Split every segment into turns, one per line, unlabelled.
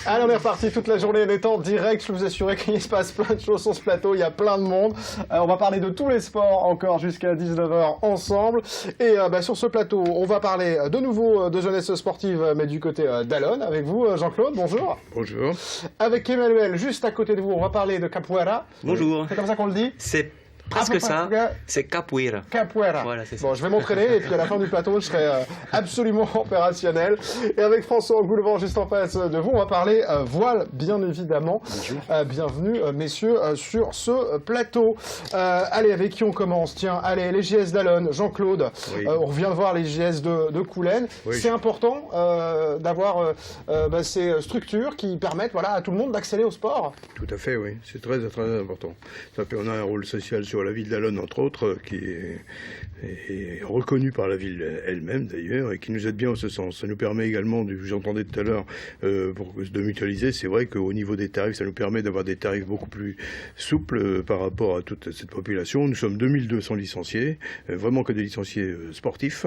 Allez, on est reparti toute la journée, on est en direct, je peux vous assurer qu'il se passe plein de choses sur ce plateau, il y a plein de monde. On va parler de tous les sports encore jusqu'à 19h ensemble. Et sur ce plateau, on va parler de nouveau de jeunesse sportive, mais du côté d'Alonne, avec vous Jean-Claude, bonjour.
Bonjour.
Avec Emmanuel, juste à côté de vous, on va parler de capoeira.
Bonjour.
C'est comme ça qu'on le dit?
C'est presque ça, c'est capoeira.
Capoeira.
Voilà, c'est ça.
Bon, je vais m'entraîner et puis à la fin du plateau, je serai absolument opérationnel. Et avec François Goulevent juste en face de vous, on va parler voile, bien évidemment.
Bonjour.
Bienvenue, messieurs, sur ce plateau. Allez, avec qui on commence? Tiens, allez, les JS d'Alonne, Jean-Claude.
Oui.
On revient de voir les JS de Coulennes.
Oui.
C'est important d'avoir ces structures qui permettent à tout le monde d'accéder au sport.
Tout à fait, oui. C'est très, très important. Ça fait, on a un rôle social sur la ville d'Alonne, entre autres, qui est reconnu par la ville elle-même, d'ailleurs, et qui nous aide bien en ce sens. Ça nous permet également, vous entendez tout à l'heure, de mutualiser. C'est vrai qu'au niveau des tarifs, ça nous permet d'avoir des tarifs beaucoup plus souples par rapport à toute cette population. Nous sommes 2200 licenciés, vraiment que des licenciés sportifs,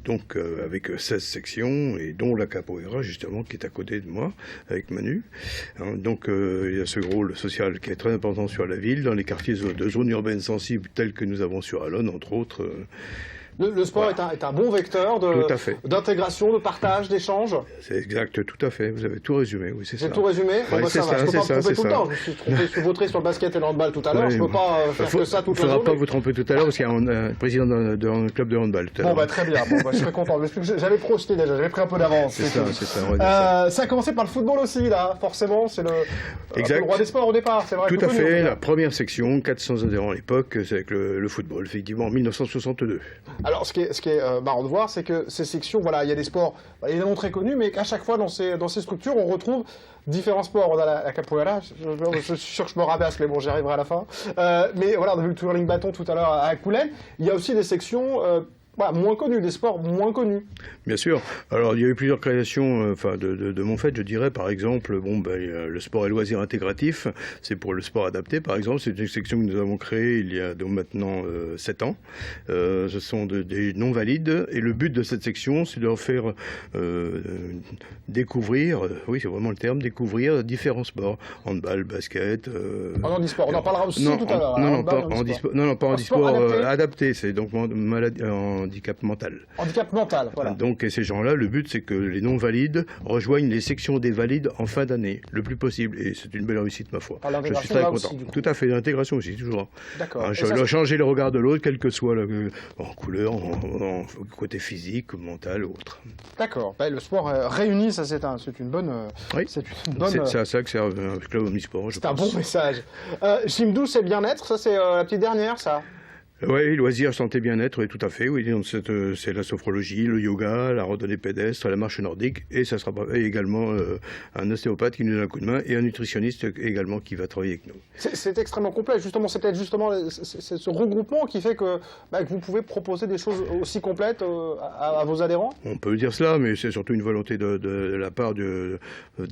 donc avec 16 sections, et dont la capoeira, justement, qui est à côté de moi, avec Manu. Donc il y a ce rôle social qui est très important sur la ville, dans les quartiers de zones urbaines sensibles tels que nous avons sur Alonne, entre autres.
Le sport est un bon vecteur d'intégration, de partage, d'échange.
C'est exact, tout à fait. Vous avez tout résumé, oui, c'est ça.
J'ai tout résumé.
Ouais,
ça va. Je ne peux pas me tromper tout le temps. Je me suis trompé, je suis vautré sur le basket et le handball tout à l'heure. Je ne peux pas faire que ça toute la journée.
Il ne faudra pas vous tromper tout à l'heure parce qu'il y a un président d'un club de handball tout à l'heure.
Bon, très bien. Je serais content. J'avais projeté déjà, j'avais pris un peu d'avance.
C'est ça.
Ça a commencé par le football aussi, là. Forcément, c'est le roi des sports au départ. C'est vrai.
Tout à fait. La première section, 400 adhérents à l'époque, c'est avec le football, effectivement, en 1962.
Alors, ce qui est marrant de voir, c'est que ces sections, il y a des sports évidemment très connus, mais qu'à chaque fois dans ces structures, on retrouve différents sports. On a la capoeira, je suis sûr que je me rabasse, mais bon, j'y arriverai à la fin. Mais voilà, on a vu le twirling bâton tout à l'heure à Coulennes. Il y a aussi des sections moins connus, des sports moins connus.
Bien sûr. Alors, il y a eu plusieurs créations de mon fait, je dirais. Par exemple, le sport et loisirs intégratifs, c'est pour le sport adapté, par exemple. C'est une section que nous avons créée il y a donc maintenant 7 ans. Ce sont des non-valides. Et le but de cette section, c'est de leur faire découvrir, oui, c'est vraiment le terme, découvrir différents sports. Handball, basket...
En handisport, on en parlera aussi tout à l'heure.
Non, pas en handisport adapté. C'est donc handicap mental.
Handicap mental, voilà.
Donc, et ces gens-là, le but, c'est que les non-valides rejoignent les sections des valides en fin d'année, le plus possible. Et c'est une belle réussite, ma foi. Je suis très content. Aussi, tout à fait, l'intégration aussi, toujours.
D'accord.
Changer le regard de l'autre, quel que soit en couleur, en côté physique, mental ou autre.
D'accord. Le sport réunit, ça c'est une bonne...
Oui, c'est à ça que sert un club omnisport, je pense.
C'est un bon message. Gym douce et bien-être, ça c'est la petite dernière, ça.
Oui, loisirs, santé, bien-être, oui, tout à fait. Oui, c'est la sophrologie, le yoga, la randonnée pédestre, la marche nordique, et ça sera également un ostéopathe qui nous donne un coup de main et un nutritionniste également qui va travailler avec nous.
C'est extrêmement complet. Justement, c'est peut-être c'est ce regroupement qui fait que vous pouvez proposer des choses aussi complètes à vos adhérents.
On peut dire cela, mais c'est surtout une volonté de la part de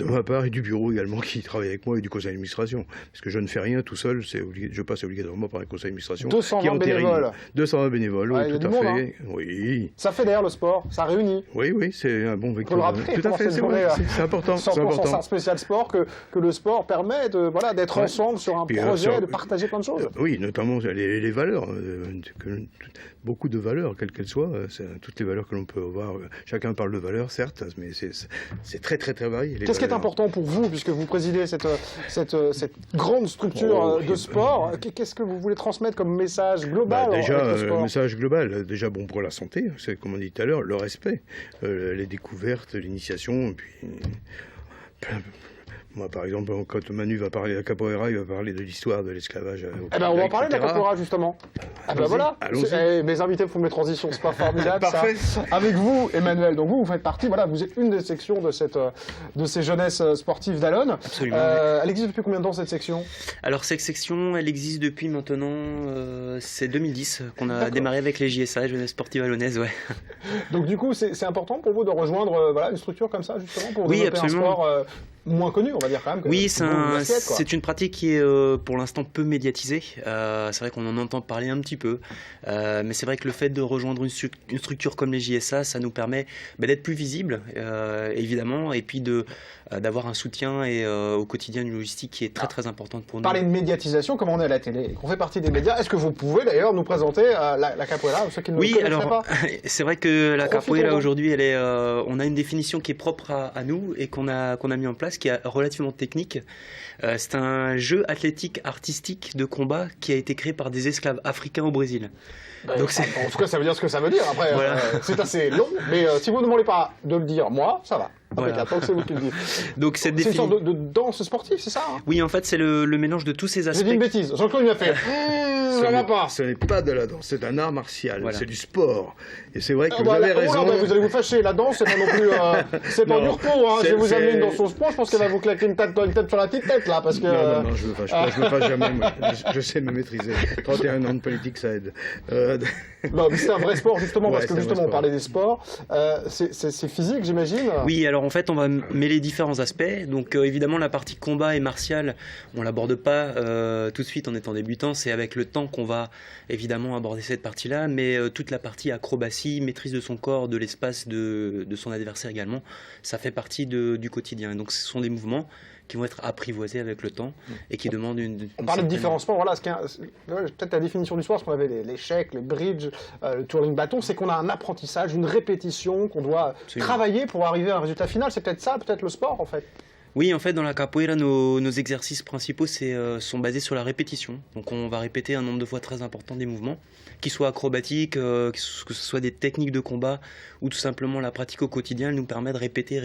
ma part et du bureau également qui travaille avec moi et du conseil d'administration. Parce que je ne fais rien tout seul, je passe obligatoirement par un conseil d'administration.
220 bénévoles.
220 bénévoles, oui, tout à fait.
Hein.
Oui.
Ça fédère le sport, ça réunit.
Oui, c'est un bon vecteur.
Faut le rappeler,
tout à fait, c'est important.
100% un spécial sport que le sport permet d'être ensemble sur un projet, de partager plein de choses.
Oui, notamment les valeurs. Beaucoup de valeurs, quelles qu'elles soient. Toutes les valeurs que l'on peut avoir. Chacun parle de valeurs, certes, mais c'est très, très, très varié.
Qu'est-ce qui est important pour vous, puisque vous présidez cette grande structure de sport? Qu'est-ce que vous voulez transmettre comme message global?
Un message global, déjà bon pour la santé, c'est comme on dit tout à l'heure, le respect, les découvertes, l'initiation, puis moi, par exemple, quand Manu va parler de la capoeira, il va parler de l'histoire de l'esclavage.
On va en parler de la capoeira, justement. Voilà. Mes invités font mes transitions, c'est pas formidable, ça. Avec vous, Emmanuel, donc vous faites partie, vous êtes une des sections de ces jeunesses sportives d'Alonne.
Absolument.
Elle existe depuis combien de temps, cette section?
Alors, cette section, elle existe depuis maintenant, c'est 2010 qu'on a démarré avec les JSA, Jeunesse Sportive Alonnaise, ouais.
Donc, du coup, c'est important pour vous de rejoindre une structure comme ça, justement, pour développer un sport moins connu, on va dire quand même.
Oui, c'est une pratique qui est pour l'instant peu médiatisée. C'est vrai qu'on en entend parler un petit peu, mais c'est vrai que le fait de rejoindre une structure comme les JSA, ça nous permet d'être plus visible, évidemment, et puis d'avoir un soutien au quotidien d'une logistique qui est très importante pour nous.
Parler de médiatisation, comme on est à la télé et qu'on fait partie des médias, est-ce que vous pouvez d'ailleurs nous présenter la capoeira, ceux qui ne le connaissent pas?
C'est vrai que la capoeira aujourd'hui, on a une définition qui est propre à nous et qu'on a mis en place, qui est relativement technique. C'est un jeu athlétique artistique de combat qui a été créé par des esclaves africains au Brésil.
Donc en tout cas, ça veut dire ce que ça veut dire. Après, voilà. C'est assez long, mais si vous ne demandez pas de le dire, moi, ça va. Voilà. Tant que c'est vous qui le dites.
Donc c'est
une sorte de danse sportive, c'est ça, hein?
Oui, en fait, c'est le mélange de tous ces aspects.
J'ai dit une bêtise. Jean-Claude m'a fait. Ça va pas.
Ce n'est pas de la danse, c'est un art martial, c'est du sport. Et c'est vrai que vous avez raison.
Vous allez vous fâcher. La danse, c'est pas non plus. C'est pas du repos. Hein. Je vais vous amener une danse au sport. Je pense qu'elle va vous claquer une tête sur la petite tête là, parce que.
Non, je me fâche pas. Je me fâche jamais. Je sais me maîtriser. 31 ans de politique, ça aide.
Non, mais c'est un vrai sport justement, parce que justement on parlait des sports. C'est physique, j'imagine.
Oui, alors en fait, on va mêler différents aspects. Donc évidemment, la partie combat et martial, on l'aborde pas tout de suite en étant débutant. C'est avec le temps qu'on va évidemment aborder cette partie-là, mais toute la partie acrobatie, maîtrise de son corps, de l'espace, de son adversaire également, ça fait partie du quotidien. Et donc ce sont des mouvements qui vont être apprivoisés avec le temps et qui demandent
On parlait de différents sports, voilà, peut-être la définition du sport, parce qu'on avait l'échec, les bridge, le twirling bâton, c'est qu'on a un apprentissage, une répétition, qu'on doit travailler pour arriver à un résultat final. C'est peut-être ça, peut-être le sport en fait.
Oui, en fait, dans la capoeira, nos exercices principaux sont basés sur la répétition. Donc on va répéter un nombre de fois très important des mouvements, qu'ils soient acrobatiques, que ce soit des techniques de combat, ou tout simplement la pratique au quotidien. Elle nous permet de répéter.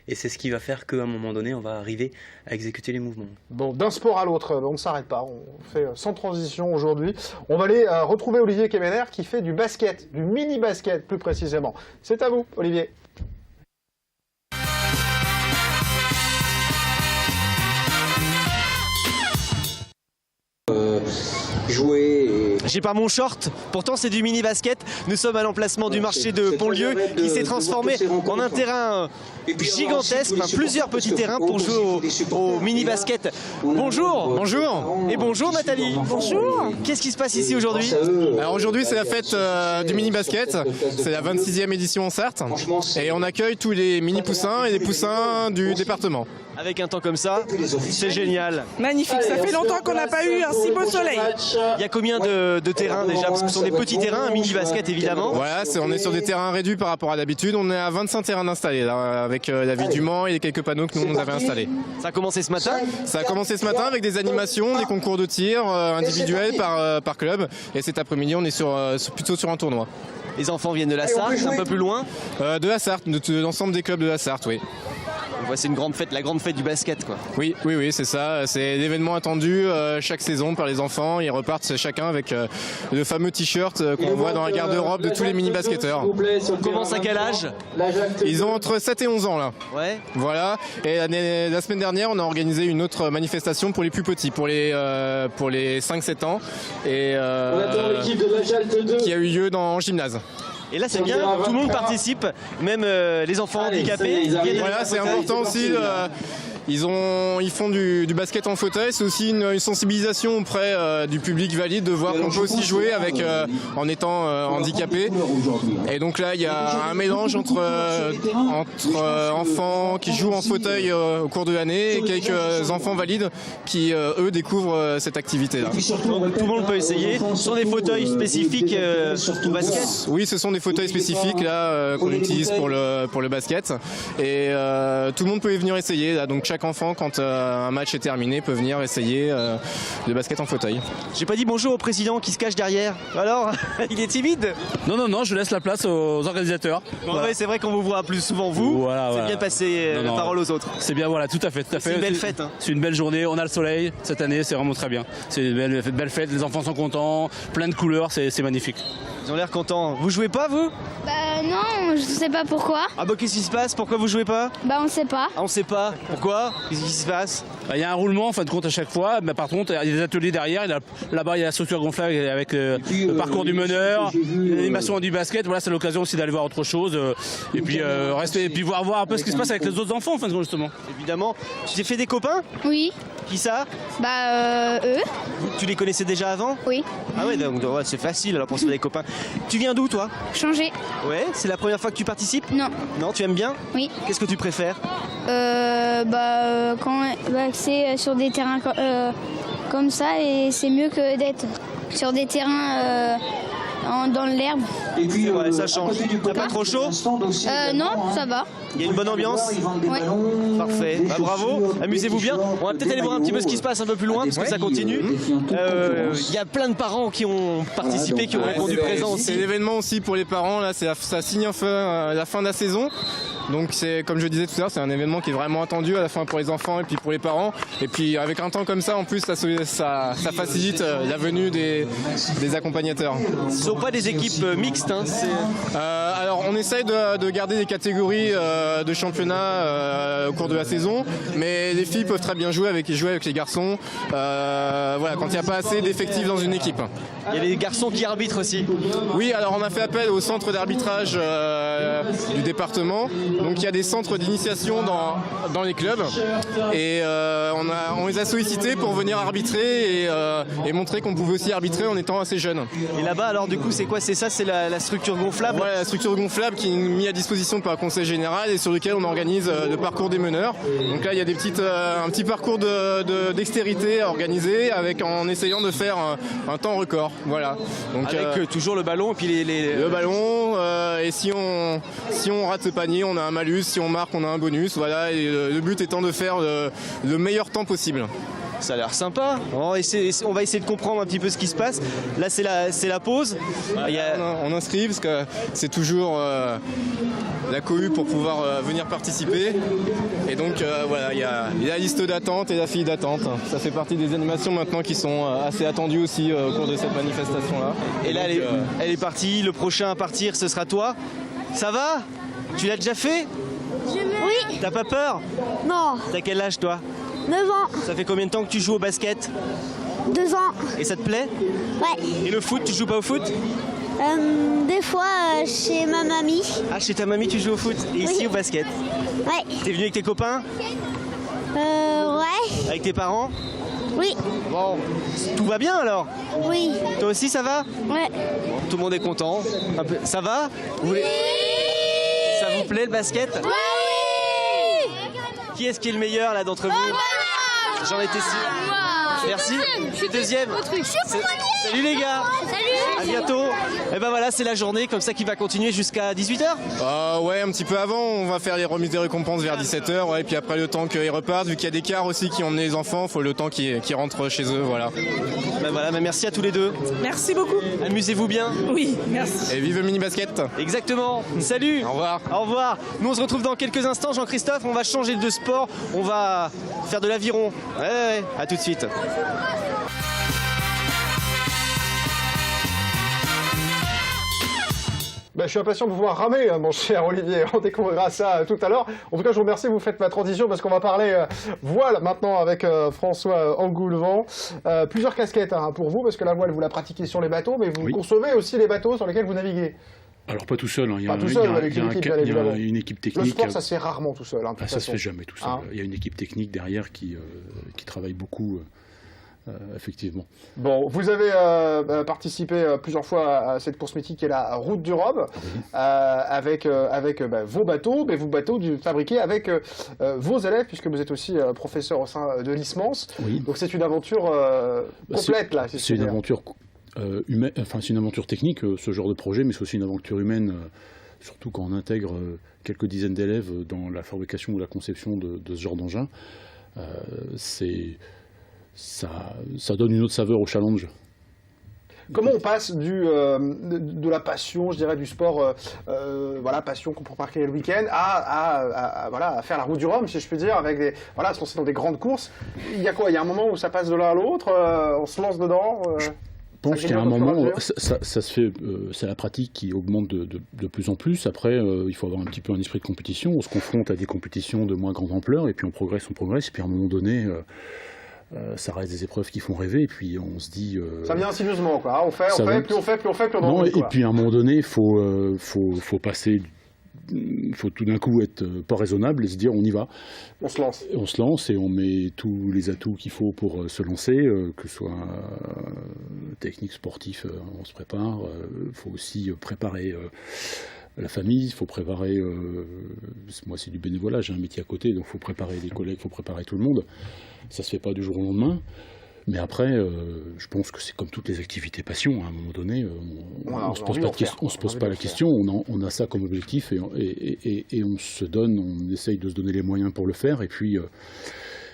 Et c'est ce qui va faire qu'à un moment donné, on va arriver à exécuter les mouvements. Bon,
d'un sport à l'autre, on ne s'arrête pas. On fait sans transition aujourd'hui. On va aller retrouver Olivier Kemener qui fait du basket, du mini-basket plus précisément. C'est à vous, Olivier.
J'ai pas mon short, pourtant c'est du mini basket. Nous sommes à l'emplacement du marché de Pontlieu qui s'est transformé en un terrain gigantesque, plusieurs petits terrains pour jouer au mini basket. Bonjour.
Bonjour.
Et bonjour Nathalie.
Bonjour.
Qu'est-ce qui se passe ici aujourd'hui?
Alors aujourd'hui c'est la fête du mini basket, c'est la 26e édition en Sarthe et on accueille tous les mini poussins et les poussins du département.
Avec un temps comme ça, c'est génial.
Magnifique, ça fait longtemps qu'on n'a pas eu un si beau soleil.
Il y a combien de terrains déjà? Parce que ce sont des petits terrains, un mini-basket évidemment.
Voilà, on est sur des terrains réduits par rapport à d'habitude. On est à 25 terrains installés là, avec la ville du Mans et les quelques panneaux que nous avons installés.
Ça a commencé ce matin?
Ça a commencé ce matin avec des animations, des concours de tir individuels par club. Et cet après-midi, on est plutôt sur un tournoi.
Les enfants viennent de la Sarthe, un peu plus loin?
De la Sarthe, de l'ensemble des clubs de la Sarthe, oui.
C'est une grande fête, la grande fête du basket, quoi.
Oui, c'est ça. C'est l'événement attendu chaque saison par les enfants. Ils repartent chacun avec le fameux t-shirt qu'on voit dans la garde-robe de tous les mini-basketteurs.
On commence à quel âge?
Ils ont entre 7 et 11 ans là.
Ouais.
Voilà. Et la semaine dernière, on a organisé une autre manifestation pour les plus petits, pour les 5-7 ans, et qui a eu lieu en gymnase.
Et là c'est bien, tout le monde participe, même les enfants handicapés.
Voilà, c'est important aussi. Ils font du basket en fauteuil, c'est aussi une sensibilisation auprès du public valide de voir qu'on peut aussi jouer en étant handicapé. Et donc là, il y a un mélange entre enfants qui jouent en fauteuil au cours de l'année et quelques enfants valides qui, eux, découvrent cette activité-là.
Donc, tout le monde peut essayer. Ce sont des fauteuils spécifiques au basket?
Oui, ce sont des fauteuils spécifiques là qu'on utilise pour le basket. Et tout le monde peut y venir essayer. Là, donc chaque enfant, quand un match est terminé, peut venir essayer le basket en fauteuil.
J'ai pas dit bonjour au président qui se cache derrière. Alors, il est timide?
Non, je laisse la place aux organisateurs.
Bon, voilà. Ouais, c'est vrai qu'on vous voit plus souvent vous. C'est bien passer la parole aux autres.
C'est bien, voilà, tout à fait.
C'est une belle fête. Hein.
C'est une belle journée, on a le soleil cette année, c'est vraiment très bien. C'est une belle fête, les enfants sont contents, plein de couleurs, c'est magnifique.
Ils ont l'air contents. Vous jouez pas, vous?
Bah non, je sais pas pourquoi.
Ah bah qu'est-ce qui se passe? Pourquoi vous jouez pas?
Bah on sait pas.
Ah, on sait pas. Pourquoi? Qu'est-ce qui se passe?
Il y a un roulement en fin de compte à chaque fois, mais par contre il y a des ateliers derrière, là-bas il y a la structure gonflable avec le parcours du meneur, l'animation du basket, voilà c'est l'occasion aussi d'aller voir autre chose et puis rester et puis voir un peu ce qui se passe avec les autres enfants en fin de compte justement.
Évidemment. Tu t'es fait des copains?
Oui.
Qui ça?
Bah eux.
Tu les connaissais déjà avant?
Oui.
Ah ouais, donc ouais, c'est facile alors pour se faire des copains. Tu viens d'où toi?
Changer.
Ouais, c'est la première fois que tu participes?
Non.
Non, tu aimes bien?
Oui.
Qu'est-ce que tu préfères?
Quand c'est sur des terrains comme ça et c'est mieux que d'être sur des terrains dans l'herbe.
Et puis ouais, ça change. T'as pas trop chaud?
Non, ça va.
Il y a une bonne ambiance?
Ouais.
Parfait. Bah, bravo, amusez-vous bien. On va peut-être aller voir un petit peu ce qui se passe un peu plus loin parce que ça continue. Il y a plein de parents qui ont participé, qui ont répondu présent aussi.
C'est l'événement aussi pour les parents, là, ça signe enfin la fin de la saison. Donc c'est comme je disais tout à l'heure, c'est un événement qui est vraiment attendu à la fin pour les enfants et puis pour les parents. Et puis avec un temps comme ça, en plus, ça facilite la venue des accompagnateurs.
Ce ne sont pas des équipes mixtes, hein,
alors on essaye de garder des catégories de championnat au cours de la saison, mais les filles peuvent très bien jouer avec les garçons. Voilà, quand il n'y a pas assez d'effectifs dans une équipe.
Il y a les garçons qui arbitrent aussi.
Oui, alors on a fait appel au centre d'arbitrage du département. Donc il y a des centres d'initiation dans les clubs et on les a sollicités pour venir arbitrer et montrer qu'on pouvait aussi arbitrer en étant assez jeune.
Et là-bas alors du coup c'est quoi? C'est ça, c'est la structure gonflable?
Voilà, la structure gonflable qui est mise à disposition par le conseil général et sur lequel on organise le parcours des meneurs. Donc là il y a un petit parcours d'extérité à organiser en essayant de faire un temps record. Voilà. Donc,
avec toujours le ballon et puis
le ballon et si on rate ce panier on a un malus, si on marque on a un bonus, voilà, et le but étant de faire le meilleur temps possible.
Ça a l'air sympa. On va essayer de comprendre un petit peu ce qui se passe. Là c'est la pause.
On inscrit parce que c'est toujours la cohue pour pouvoir venir participer. Et donc voilà, il y a la liste d'attente et la file d'attente. Ça fait partie des animations maintenant qui sont assez attendues aussi au cours de cette manifestation-là.
Et là elle est partie. Le prochain à partir ce sera toi. Ça va? Tu l'as déjà fait?
Oui.
T'as pas peur?
Non.
T'as quel âge toi?
9 ans.
Ça fait combien de temps que tu joues au basket?
2 ans.
Et ça te plaît?
Ouais.
Et le foot, tu joues pas au foot?
Des fois chez ma mamie.
Ah, chez ta mamie tu joues au foot? Et ici au basket?
Ouais.
T'es venu avec tes copains?
Ouais.
Avec tes parents?
Oui.
Bon, tout va bien alors?
Oui.
Toi aussi ça va?
Ouais.
Tout le monde est content. Ça va? Ça vous plaît le basket?
Oui.
Qui est-ce qui est le meilleur là d'entre vous? J'en étais sûr. Merci. Je suis deuxième. Salut les gars.
Salut.
À bientôt. Et ben voilà, c'est la journée comme ça qui va continuer jusqu'à 18h.
Ouais, un petit peu avant, on va faire les remises des récompenses vers 17h. Ouais, et puis après le temps qu'ils repartent, vu qu'il y a des cars aussi qui ont emmené les enfants, il faut le temps qu'ils rentrent chez eux. Voilà.
Ben voilà, merci à tous les deux.
Merci beaucoup.
Amusez-vous bien.
Oui, merci.
Et vive le mini basket.
Exactement. Salut.
Au revoir.
Au revoir. Nous on se retrouve dans quelques instants, Jean-Christophe. On va changer de sport. On va faire de l'aviron. Ouais. À tout de suite.
Ben, je suis impatient de vous voir ramer, mon cher Olivier. On découvrira ça tout à l'heure. En tout cas, je vous remercie. Vous faites ma transition parce qu'on va parler voile maintenant avec François Engoulevent. Plusieurs casquettes pour vous parce que la voile, vous la pratiquez sur les bateaux, mais vous concevez aussi les bateaux sur lesquels vous naviguez.
Alors pas tout seul, hein. Il y a une équipe technique.
Le sport, ça se fait rarement tout seul.
Ça se fait jamais tout seul. Il y a une équipe technique derrière qui travaille beaucoup. Effectivement.
Bon, vous avez participé plusieurs fois à cette course mythique qui est la Route du Rhum, avec vos bateaux, mais vos bateaux fabriqués avec vos élèves, puisque vous êtes aussi professeur au sein de l'ISMANS.
Oui.
Donc c'est une aventure complète là.
C'est une aventure humaine, enfin c'est une aventure technique, ce genre de projet, mais c'est aussi une aventure humaine, surtout quand on intègre quelques dizaines d'élèves dans la fabrication ou la conception de ce genre d'engin. Ça donne une autre saveur au challenge.
Comment on passe de la passion, je dirais, du sport, passion qu'on peut marquer le week-end, à faire la Route du Rhum, si je puis dire, avec se lancer dans des grandes courses. Il y a quoi? Il y a un moment où ça passe de l'un à l'autre, on se lance dedans
pense qu'à un moment, ça se fait, c'est la pratique qui augmente de plus en plus. Après, il faut avoir un petit peu un esprit de compétition. On se confronte à des compétitions de moins grande ampleur, et puis on progresse. Et puis à un moment donné, ça reste des épreuves qui font rêver, et puis on se dit...
ça vient insidieusement, quoi. On fait, plus on en
non,
envie,
et puis à un moment donné, il faut passer... Il faut tout d'un coup être pas raisonnable et se dire on y va.
On se lance.
On se lance et on met tous les atouts qu'il faut pour se lancer, que ce soit technique, sportif, on se prépare. Il faut aussi préparer la famille, il faut préparer... moi c'est du bénévolat, j'ai un métier à côté, donc il faut préparer les collègues, il faut préparer tout le monde. Ça se fait pas du jour au lendemain. Mais après, je pense que c'est comme toutes les activités passion. À un moment donné, on ne se pose pas la question. On a ça comme objectif et on se donne, on essaye de se donner les moyens pour le faire. Et puis,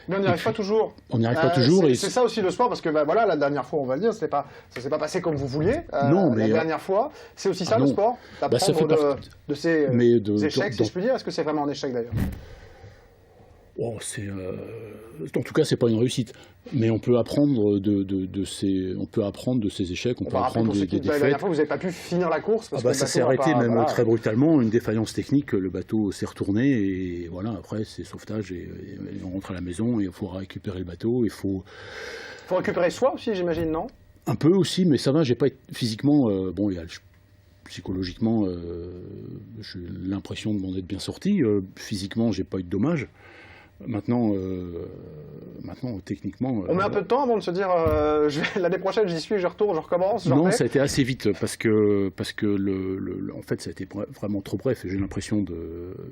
mais on n'y arrive pas toujours.
On n'y arrive pas toujours.
C'est ça aussi le sport, parce que voilà, la dernière fois, on va le dire, ça ne s'est pas passé comme vous vouliez.
Non, mais
la dernière fois, c'est aussi ça le sport, d'apprendre de ces échecs, si je puis dire. Est-ce que c'est vraiment un échec d'ailleurs?
En tout cas, c'est pas une réussite. Mais on peut apprendre de ces échecs, on peut apprendre des défaites.
La dernière fois, vous n'avez pas pu finir la course parce que
ça s'est arrêté très brutalement, une défaillance technique, le bateau s'est retourné et voilà, après c'est sauvetage et on rentre à la maison et il faut récupérer le bateau. Il faut
récupérer soi aussi, j'imagine, non?
Un peu aussi, mais ça va, j'ai pas été physiquement... psychologiquement, j'ai l'impression de m'en être bien sorti. Physiquement, j'ai pas eu de dommages. Maintenant, techniquement...
On met un peu de temps avant de se dire l'année prochaine, j'y suis, je retourne, je recommence.
Non, ça a été assez vite parce que en fait, ça a été vraiment trop bref. Et j'ai l'impression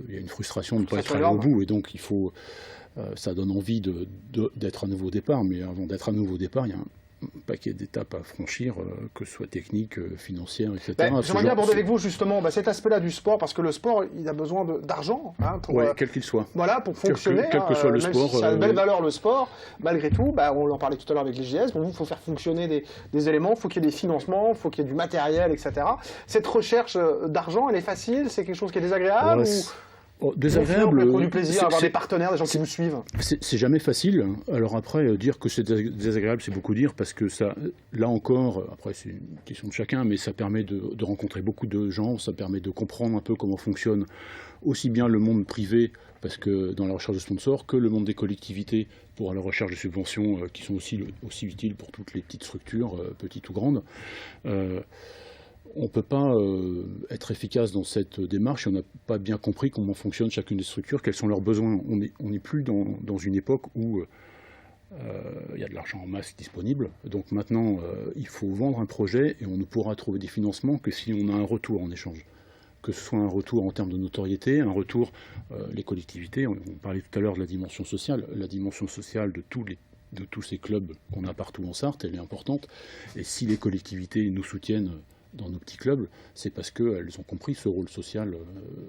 il y a une frustration de ne pas être allé au bout. Et donc, il faut... ça donne envie d'être à nouveau au départ. Mais avant d'être à nouveau au départ, il y a un paquet d'étapes à franchir, que ce soit technique, financière, etc.
J'aimerais bien aborder avec vous justement cet aspect-là du sport, parce que le sport, il a besoin d'argent.
Quel qu'il soit.
Voilà, pour fonctionner.
Quel que soit le
même
sport.
Si ça a une belle valeur, le sport, malgré tout, on en parlait tout à l'heure avec l'IGS, pour vous, il faut faire fonctionner des éléments, il faut qu'il y ait des financements, il faut qu'il y ait du matériel, etc. Cette recherche d'argent, elle est facile? C'est quelque chose qui est désagréable
désagréable.
Pour du plaisir, avoir des partenaires, des gens qui vous suivent.
C'est jamais facile. Alors après, dire que c'est désagréable, c'est beaucoup dire, parce que ça, là encore, après c'est une question de chacun, mais ça permet de rencontrer beaucoup de gens, ça permet de comprendre un peu comment fonctionne aussi bien le monde privé, parce que dans la recherche de sponsors, que le monde des collectivités pour la recherche de subventions, qui sont aussi utiles pour toutes les petites structures, petites ou grandes. On ne peut pas être efficace dans cette démarche si on n'a pas bien compris comment fonctionne chacune des structures, quels sont leurs besoins. On n'est plus dans une époque où il y a de l'argent en masse disponible. Donc maintenant, il faut vendre un projet et on ne pourra trouver des financements que si on a un retour en échange. Que ce soit un retour en termes de notoriété, un retour, les collectivités, on parlait tout à l'heure de la dimension sociale de tous ces clubs qu'on a partout en Sarthe, elle est importante. Et si les collectivités nous soutiennent dans nos petits clubs, c'est parce qu'elles ont compris ce rôle social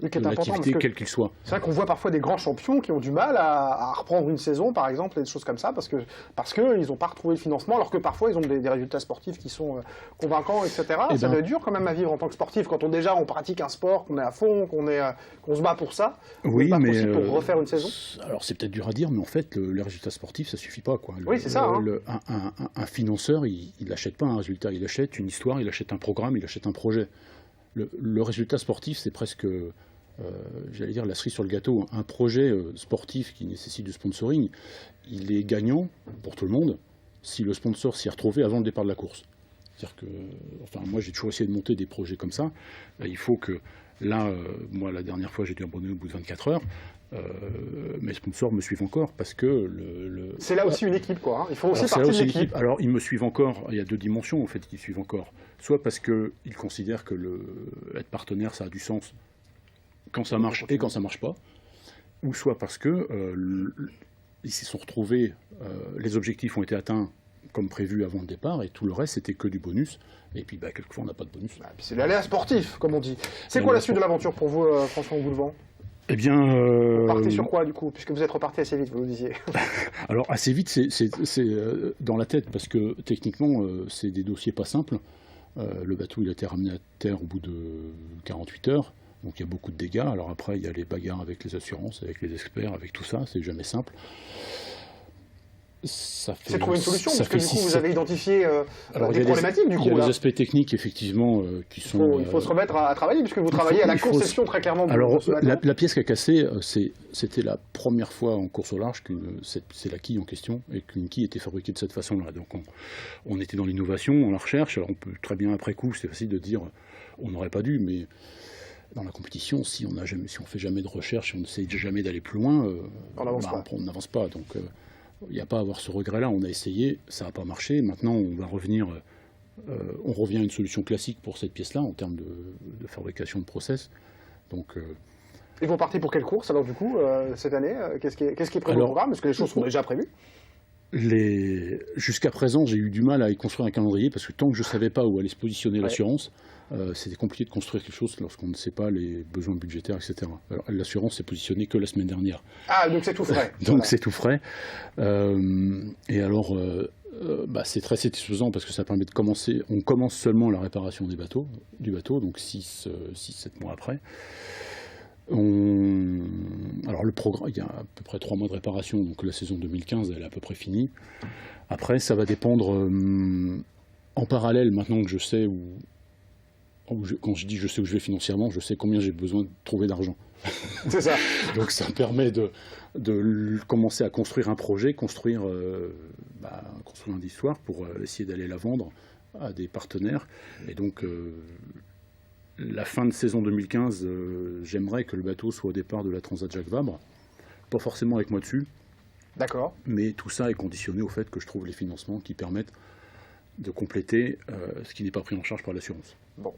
de l'activité, quel qu'il soit.
C'est vrai qu'on voit parfois des grands champions qui ont du mal à reprendre une saison, par exemple, et des choses comme ça, parce qu'ils n'ont pas retrouvé le financement, alors que parfois ils ont des résultats sportifs qui sont convaincants, etc. Ça doit être dur quand même à vivre en tant que sportif, quand on pratique un sport, qu'on est à fond, qu'on se bat pour ça.
Oui,
pas
mais
possible pour refaire une saison.
Alors c'est peut-être dur à dire, mais en fait, les résultats sportifs, ça suffit pas, quoi.
Oui, c'est ça.
Un financeur, il n'achète pas un résultat, il achète une histoire, il achète un programme, il achète un projet. Le résultat sportif, c'est presque, j'allais dire, la cerise sur le gâteau. Un projet sportif qui nécessite du sponsoring, il est gagnant pour tout le monde si le sponsor s'y est retrouvé avant le départ de la course. C'est-à-dire que, moi j'ai toujours essayé de monter des projets comme ça. Il faut que, là, moi la dernière fois j'ai dû abandonner au bout de 24 heures. Mes sponsors me suivent encore parce que
c'est là aussi une équipe, quoi. Il faut aussi partir de l'équipe.
Alors ils me suivent encore. Il y a deux dimensions en fait qui suivent encore. Soit parce qu'ils considèrent que être partenaire ça a du sens quand ça marche et quand ça marche pas, ou soit parce que ils s'y sont retrouvés, les objectifs ont été atteints comme prévu avant le départ et tout le reste c'était que du bonus. Et puis quelquefois on n'a pas de bonus.
C'est l'aléa sportif comme on dit. C'est quoi la suite de l'aventure pour vous, François Goulevent?
Eh bien...
Vous partez sur quoi, du coup, puisque vous êtes reparti assez vite, vous le disiez?
Alors, assez vite, c'est dans la tête, parce que, techniquement, c'est des dossiers pas simples. Le bateau, il a été ramené à terre au bout de 48 heures, donc il y a beaucoup de dégâts. Alors après, il y a les bagarres avec les assurances, avec les experts, avec tout ça, c'est jamais simple. Ça fait,
c'est trouver une solution,
ça
parce que
fait
du coup, vous avez identifié
Alors,
des problématiques, du coup.
Il y a
là.
des aspects techniques, effectivement, qui sont...
Il faut se remettre à travailler, puisque vous travaillez à la conception, très clairement.
Alors,
ce bateau.
la pièce qui a cassé, c'était la première fois en course au large c'est la quille en question, et qu'une quille était fabriquée de cette façon-là. Donc, on était dans l'innovation, dans la recherche. Alors, on peut très bien, après coup, c'est facile de dire, on n'aurait pas dû, mais dans la compétition, si on fait jamais de recherche, si on n'essaye jamais d'aller plus loin,
on
n'avance pas. Donc, il n'y a pas à avoir ce regret-là. On a essayé, ça n'a pas marché. Maintenant, on va revenir... on revient à une solution classique pour cette pièce-là, en termes de fabrication de process. Donc...
Et vous partez pour quelle course, alors, du coup, cette année? Qu'est-ce qui est prévu au programme? Parce que les choses sont déjà prévues.
Jusqu'à présent, j'ai eu du mal à y construire un calendrier, parce que tant que je ne savais pas où allait se positionner l'assurance, c'était compliqué de construire quelque chose lorsqu'on ne sait pas les besoins budgétaires, etc. L'assurance s'est positionnée que la semaine dernière.
Ah, donc c'est tout frais.
Donc c'est tout frais. Et alors, c'est très satisfaisant parce que ça permet de commencer. On commence seulement la réparation du bateau, donc 6-7 mois après. Alors le programme, il y a à peu près 3 mois de réparation, donc la saison 2015, elle est à peu près finie. Après, ça va dépendre en parallèle, maintenant que je sais quand je dis je sais où je vais financièrement, je sais combien j'ai besoin de trouver d'argent.
C'est ça.
Donc ça me permet de commencer à construire un projet, construire une histoire pour essayer d'aller la vendre à des partenaires. Et donc la fin de saison 2015, j'aimerais que le bateau soit au départ de la Transat Jacques Vabre. Pas forcément avec moi dessus.
D'accord.
Mais tout ça est conditionné au fait que je trouve les financements qui permettent de compléter ce qui n'est pas pris en charge par l'assurance.
Bon.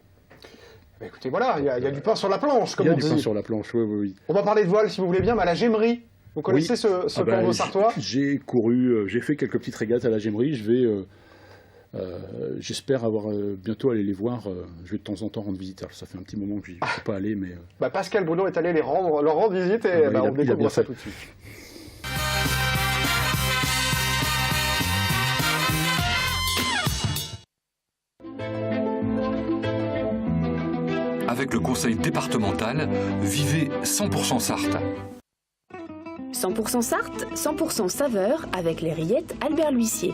Bah écoutez, voilà, il y a du pain sur la planche, comme on dit.
Il y a du pain sur la planche, oui.
On va parler de voile, si vous voulez bien, mais à la Gemmerie. Vous connaissez ce port sartois?
J'ai fait quelques petites régates à la Gemmerie. J'espère bientôt aller les voir. Je vais de temps en temps rendre visite. Alors, ça fait un petit moment que je ne suis pas allé, mais...
Pascal Bruno est allé leur rendre visite et on découvre ça tout de suite.
Avec le conseil départemental, vivez 100% Sarthe.
100% Sarthe, 100% saveur avec les rillettes Albert L'Huissier.